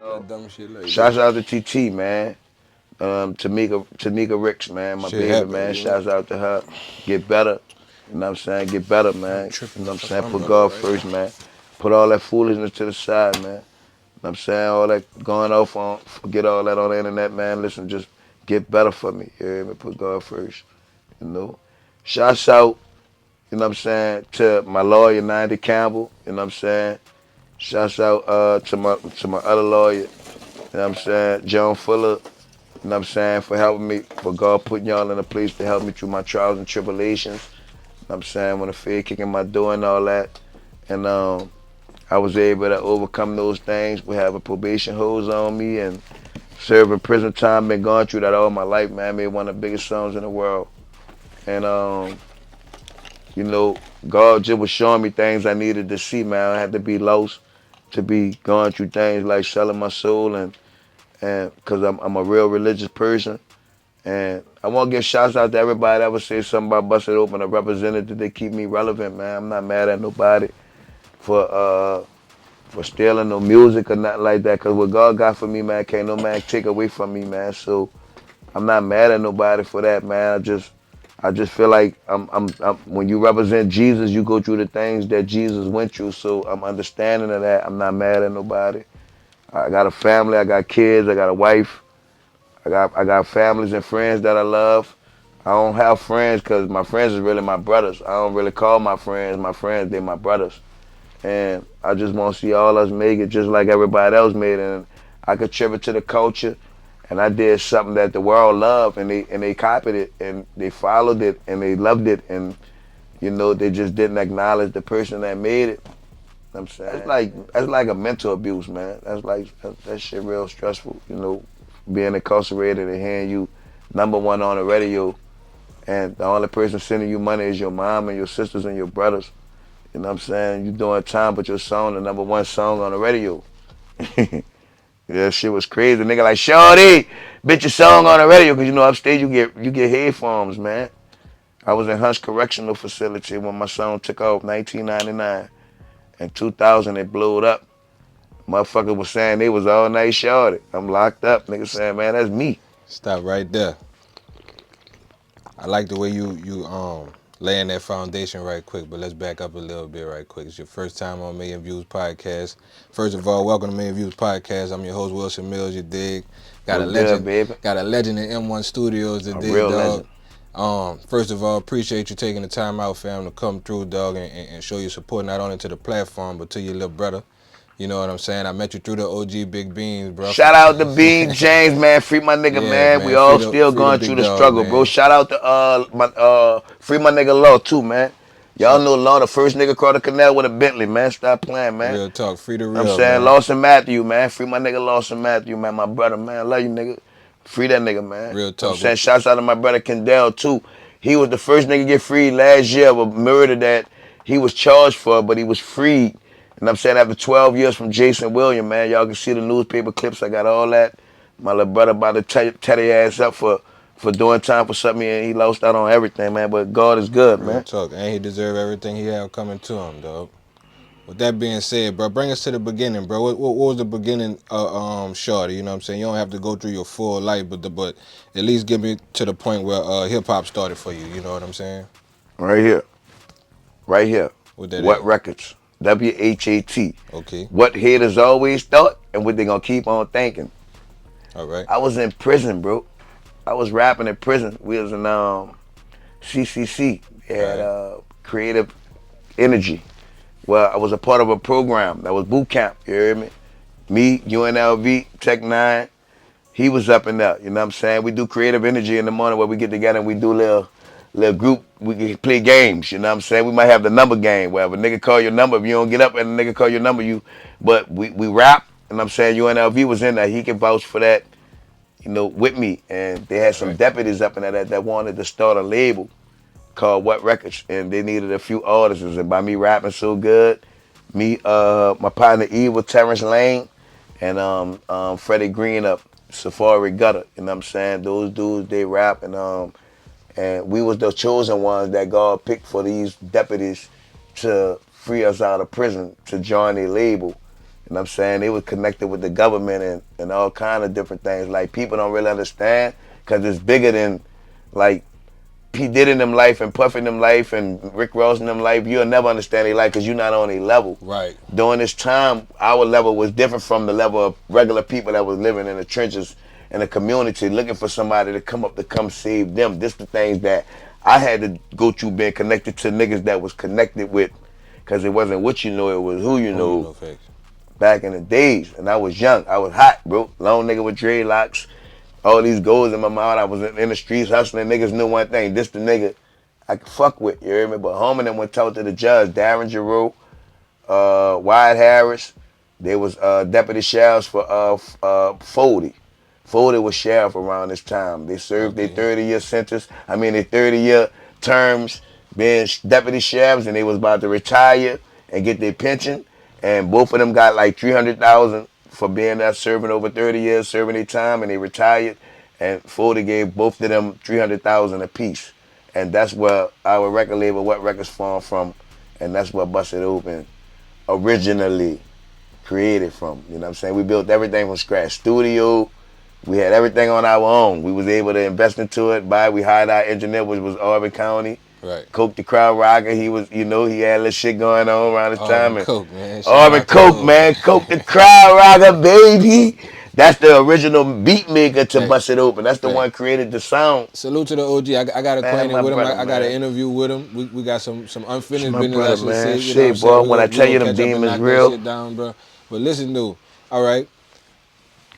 That dumb shit like Shouts that. out to TT, man. Tanika Ricks, man, my Shit baby, happen, man. you know. Shouts out to her. Get better. You know what I'm saying? Get better, I'm man. You tripping know the what I'm fuck saying? Put umbrella God right first, now. man. Put all that foolishness to the side, man. You know what I'm saying? All that going off on, forget all that on the internet, man. Listen, just get better for me. You hear me? Put God first, you know. Shouts out, you know what I'm saying, to my lawyer, Ninety Campbell. You know what I'm saying? Shouts out to my other lawyer, you know what I'm saying, John Fuller. You know what I'm saying, for helping me, for God putting y'all in a place to help me through my trials and tribulations. You know what I'm saying, when the Fed kicking my door and all that. And I was able to overcome those things. We have a probation hose on me and serving prison time. Been going through that all my life, man. I made one of the biggest songs in the world. And you know, God just was showing me things I needed to see, man. I had to be lost to be going through things like selling my soul and because I'm a real religious person. And I want to give shouts out to everybody that would say something about busting open a representative. They keep me relevant, man. I'm not mad at nobody for for stealing no music or nothing like that. Cause what God got for me, man, can't no man take away from me, man. So I'm not mad at nobody for that, man. I just feel like when you represent Jesus, you go through the things that Jesus went through. So I'm understanding of that. I'm not mad at nobody. I got a family. I got kids. I got a wife. I got families and friends that I love. I don't have friends because my friends is really my brothers. I don't really call my friends my friends. They're my brothers. And I just want to see all us make it just like everybody else made it. And I contribute to the culture. And I did something that the world loved, and they copied it, and they followed it, and they loved it, and they just didn't acknowledge the person that made it. I'm saying that's like a mental abuse, man. That shit real stressful. Being incarcerated and hearing you number one on the radio, and the only person sending you money is your mom and your sisters and your brothers. You know what I'm saying? You doing time, but your song, the number one song on the radio. Yeah, shit was crazy. Nigga like, Shorty, bitch, your song on the radio. Cause upstate you get headphones, man. I was in Hunts Correctional Facility when my song took off, 1999. In 2000, it blew up. Motherfucker was saying they was all night shorty. I'm locked up. Nigga saying, man, that's me. Stop right there. I like the way you laying that foundation right quick, but let's back up a little bit right quick. It's your first time on Million Views Podcast. First of all, welcome to Million Views Podcast. I'm your host Wilson Mills, you dig. Got a What's good, legend, baby? got a legend in M1 Studios, you A dig, real dog. legend. First of all, appreciate you taking the time out, fam, to come through, dog, and show your support not only to the platform but to your little brother. You know what I'm saying? I met you through the OG Big Beans, bro. Shout out to Bean James, man. Free my nigga, Yeah, man. We man. all still Free the going through big the dog, struggle, bro. man. Shout out to my free my nigga Law too, man. Y'all Shout, know Law, the first nigga across the canal with a Bentley, man. Stop playing, man. real talk. Free the I'm real, saying man. Lawson Matthew, man. Free my nigga Lawson Matthew, man. My brother, man. I love you, nigga. Free that nigga, man. Real I'm talk. saying shouts out to my brother Kendall too. He was the first nigga to get freed last year of a murder that he was charged for, but he was freed. And I'm saying after 12 years from Jason William, man. Y'all can see the newspaper clips. I got all that. My little brother about to tear their ass up for doing time for something, and he lost out on everything, man. But God is good, Real man. talk. And he deserve everything he have coming to him, dog. With that being said, bro, bring us to the beginning, bro. What was the beginning of Shorty? You know what I'm saying? You don't have to go through your full life, but at least get me to the point where hip hop started for you. You know what I'm saying? Right here. Right here. What that What is? records? WHAT. Okay. What haters always thought and what they gonna keep on thinking. All right. I was in prison, bro. I was rapping in prison. We was in CCC. They All had right. creative energy. Well, I was a part of a program that was boot camp. You hear me? Me, UNLV, Tech Nine. He was up and up. You know what I'm saying? We do creative energy in the morning where we get together and we do little group. We can play games. You know what I'm saying? We might have the number game where if a nigga call your number, if you don't get up and a nigga call your number, But we rap. And I'm saying UNLV was in there. He can vouch for that. With me. And they had All some right. deputies up in there that wanted to start a label called What Records, and they needed a few artists. And by me rapping so good, me, my partner Eva, Terrence Lane, and Freddie Green up Safari Gutter. You know what I'm saying? Those dudes they rap, and we was the chosen ones that God picked for these deputies to free us out of prison to join their label. You You know what I'm saying? They was connected with the government and all kind of different things. Like people don't really understand because it's bigger than like P Diddy in them life and Puff in them life and Rick Ross in them life. You'll never understand their life because you're not on their level. Right. During this time, our level was different from the level of regular people that was living in the trenches in the community looking for somebody to come up to come save them. This the things that I had to go through being connected to niggas that was connected with because it wasn't what you know, it was who you Who you know know, facts. back in the days. And I was young. I was hot, bro. Long nigga with dreadlocks. All these goals in my mouth. I was in the streets hustling. Niggas knew one thing. This the nigga I could fuck with. You hear me? But home and them went talk to the judge, Darren Giroux, Wyatt Harris. They was deputy sheriffs for Foley. Foley was sheriff around this time. They served their Okay. 30-year sentence. I mean, their 30-year terms being deputy sheriffs, and they was about to retire and get their pension. And both of them got like 300,000 for being there, serving over 30 years, serving their time, and they retired. And Foley gave both of them 300,000 apiece. And that's where our record label, What Records, formed from, and that's where Busted Open originally created from. You know what I'm saying? We built everything from scratch. Studio, we had everything on our own. We was able to invest into it. We hired our engineer, which was Auburn County. Right. Coke the crowd rocker. He was, he had a little shit going on around this time. Auburn And Coke, man. Shout Auburn out to Coke, Auburn. man. Coke the crowd rocker, baby. That's the original beat maker to Hey, Bust It Open. That's the hey. one created the sound. Salute to the OG. I got Man, acquainted my with him. brother, I got an man. interview with him. We got some It's unfinished my business, I brother, should say. man. You know what I'm Shit, saying? boy. When I We tell gonna you them catch up and demons knock that real, shit down, bro. But listen, dude. All right,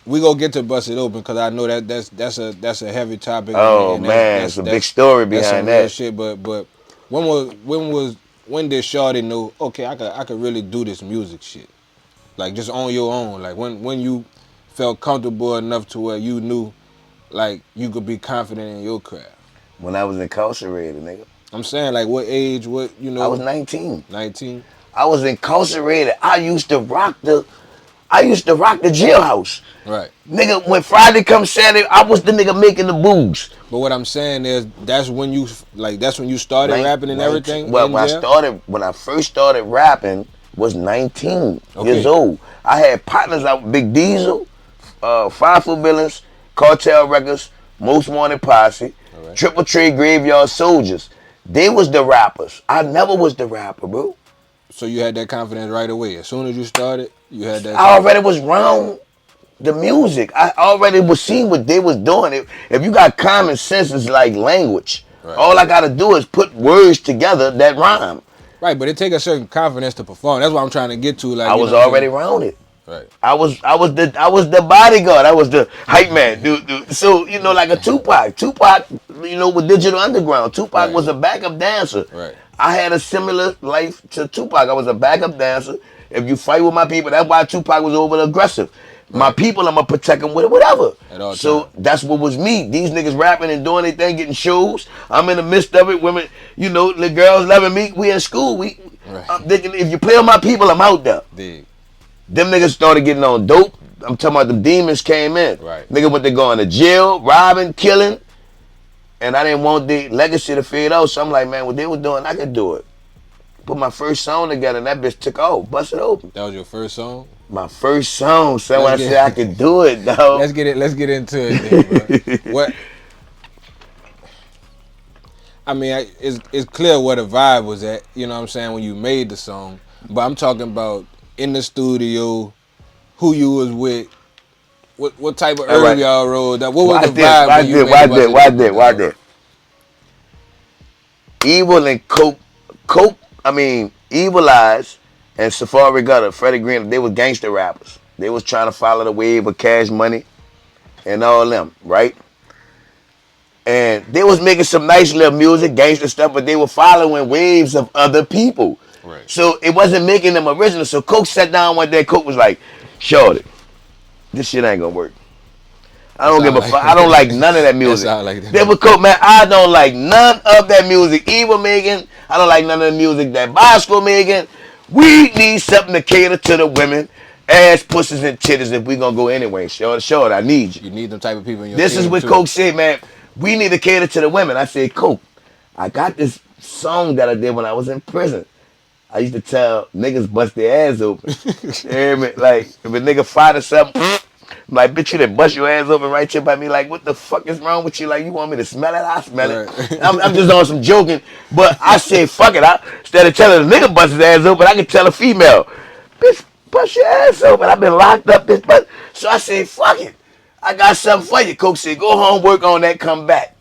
we gonna get to Bust It Open because I know that's a heavy topic oh and man, it's a big story that's some behind real that. shit. But when did Shawty know? Okay, I could really do this music shit, like just on your own. Like when you felt comfortable enough to where you knew like you could be confident in your craft. When I was incarcerated, nigga. I'm saying like what age? What I was 19. 19. I was incarcerated. I used to rock the jailhouse. Right. Nigga, when Friday comes Saturday, I was the nigga making the booze. But what I'm saying is that's when you started rapping and 19, everything well, in jail. when I first started rapping, was 19 years Okay. old. I had partners out, Big Diesel, 5 Foot Billings, Cartel Records, Most Wanted Posse, All right. Triple Trade Graveyard Soldiers. They was the rappers. I never was the rapper, bro. So you had that confidence right away. As soon as you started, you had that I confidence. already was round the music. I already was seeing what they was doing. If you got common sense, it's like language. Right. All I gotta do is put words together that rhyme. Right, but it take a certain confidence to perform. That's what I'm trying to get to. Like I you was know what I'm already saying? around it. Right. I was the bodyguard. I was the hype man. Dude. So like a Tupac. Tupac, with Digital Underground. Tupac Right. was a backup dancer. Right. I had a similar life to Tupac. I was a backup dancer. If you fight with my people, that's why Tupac was over aggressive. My Right. people, I'm gonna protect them with whatever. At all So times. that's what was me. These niggas rapping and doing their thing, getting shows. I'm in the midst of it. Women, the girls loving me. We in school. Right. I'm thinking if you play on my people, I'm out there. Dig. Them niggas started getting on dope. I'm talking about the demons came in. Right. Nigga went to going to jail, robbing, killing. And I didn't want the legacy to fade out. So I'm like, man, what they were doing, I could do it. Put my first song together and that bitch took off. Bust it open. That was your first song. My first song. So when I Let's said I could do it, dog. Let's get into it, then, bro. What? I mean, it's clear where the vibe was at. You know what I'm saying when you made the song. But I'm talking about in the studio, who you was with, what type of All herb right. y'all rolled. What was Watch the this. vibe Watch when you this. made Watch Bust this. It Watch Open, this. Watch dog? this. Evil and Evil Eyes and Safari Gutter, Freddie Green, they were gangster rappers. They was trying to follow the wave of Cash Money and all them, right? And they was making some nice little music, gangster stuff, but they were following waves of other people. Right. So it wasn't making them original. So Coke sat down one day, Coke was like, Shorty, this shit ain't gonna work. I don't give a fuck. I don't like none of that music. sound like that. They were Coke, man. I don't like none of that music. Evil making. I don't like none of the music that Bosco making. We need something to cater to the women. Ass, pussies, and titties if we gonna go anyway. Short, I need you. You need them type of people in your This is team what too. Coke said, man. We need to cater to the women. I said, Coke, I got this song that I did when I was in prison. I used to tell niggas bust their ass open. You hear me? Like, if a nigga fight or something, I'm like, bitch, you done bust your ass open right here by me. Like, what the fuck is wrong with you? Like, you want me to smell it? I smell it. Right. I'm just on some joking. But I say, fuck it. Instead of telling a nigga bust his ass open, I can tell a female, bitch, bust your ass open. I've been locked up, bitch. But so I say, fuck it. I got something for you. Coke said, go home, work on that, come back.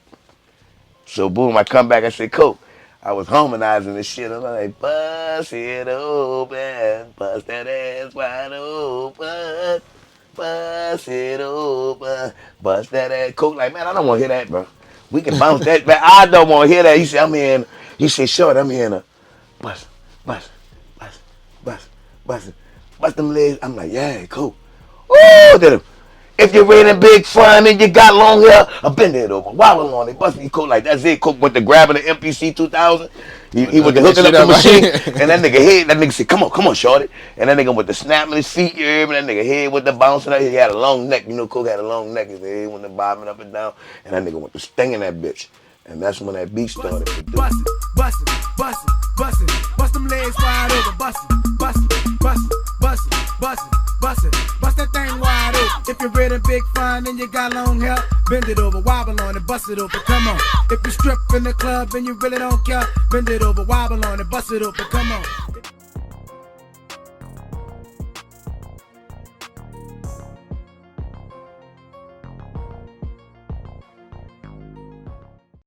So boom, I come back, I say, Coke. I was harmonizing this shit. I'm like, bust it open, bust that ass wide open, bust it open, bust that ass. Coke like, man, I don't want to hear that, bro. We can bounce that back. I don't want to hear that. He said, I'm in. He said, short, I'm in a bust, bust, bust, bust, bust, bust them legs. I'm like, yeah, Coke. Oh, did him. If you're really big fun and you got long hair, I bend it over, wobble on it, bust me Coke like that's it. Coke went to grabbing the MPC 2000. He went to hooking up the machine, and that nigga said, come on, shorty. And that nigga with the snapping his feet, you hear me? That nigga head with the bouncing, he had a long neck. You know, Coke had a long neck. His head went to bobbing up and down, and that nigga went to stinging that bitch. And that's when that beat started. Bust it, bust it, bust it, bust it, bust them legs wide open, bust it, bust it, bust it, bust it, bust it, bust it, bust that thing wide open. If you're really big fun and you got long hair, bend it over, wobble on it, bust it open, come on. If you strip in the club and you really don't care, bend it over, wobble on it, bust it open, come on.